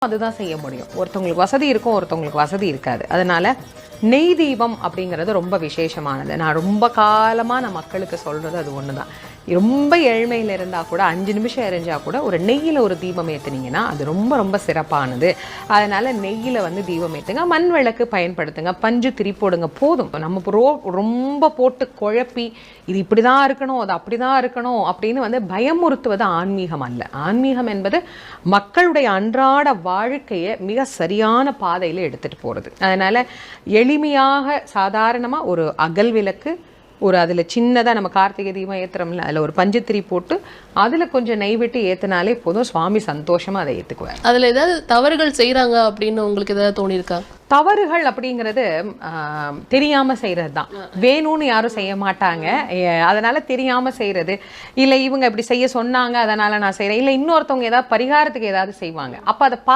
அதுதான் செய்ய முடியும். ஒருத்தவங்களுக்கு வசதி இருக்கும், ஒருத்தவங்களுக்கு வசதி இருக்காது. அதனால நெய் தீபம் அப்படிங்கிறது ரொம்ப விசேஷமானது. நான் ரொம்ப காலமாக நான் மக்களுக்கு சொல்கிறது அது ஒன்று தான். ரொம்ப ஏழ்மையில் இருந்தால் கூட 5 நிமிஷம் எரிஞ்சால் கூட ஒரு நெய்யில் ஒரு தீபம் ஏற்றுனீங்கன்னா அது ரொம்ப ரொம்ப சிறப்பானது. அதனால் நெய்யில் வந்து தீபம் ஏற்றுங்க, மண் விளக்கு பயன்படுத்துங்க, பஞ்சு திரி போடுங்க, போதும். நம்ம ரொம்ப போட்டு குழப்பி இது இப்படி தான் இருக்கணும், அது அப்படி தான் இருக்கணும் அப்படின்னு வந்து பயமுறுத்துவது ஆன்மீகம் அல்ல. ஆன்மீகம் என்பது மக்களுடைய அன்றாட வாழ்க்கையை மிக சரியான பாதையில் எடுத்துகிட்டு போகிறது. அதனால் எளிமையாக சாதாரணமாக ஒரு அகல் விளக்கு, ஒரு அதில் சின்னதாக நம்ம கார்த்திகை தீபம் ஏற்றுறோம்ல, அதில் ஒரு பஞ்சுத்திரி போட்டு அதில் கொஞ்சம் நெய் விட்டு ஏற்றினாலே போதும், சுவாமி சந்தோஷமாக அதை ஏற்றுக்குவார். அதில் ஏதாவது தவறுகள் செய்கிறாங்க அப்படின்னு உங்களுக்கு ஏதாவது தோணியிருக்கா? தவறுகள் அப்படிங்கிறது தெரியாமல் செய்கிறது தான். வேணும்னு யாரும் செய்ய மாட்டாங்க. அதனால் தெரியாமல் செய்கிறது, இல்லை இவங்க இப்படி செய்ய சொன்னாங்க அதனால் நான் செய்கிறேன், இல்லை இன்னொருத்தவங்க ஏதாவது பரிகாரத்துக்கு ஏதாவது செய்வாங்க, அப்போ அதை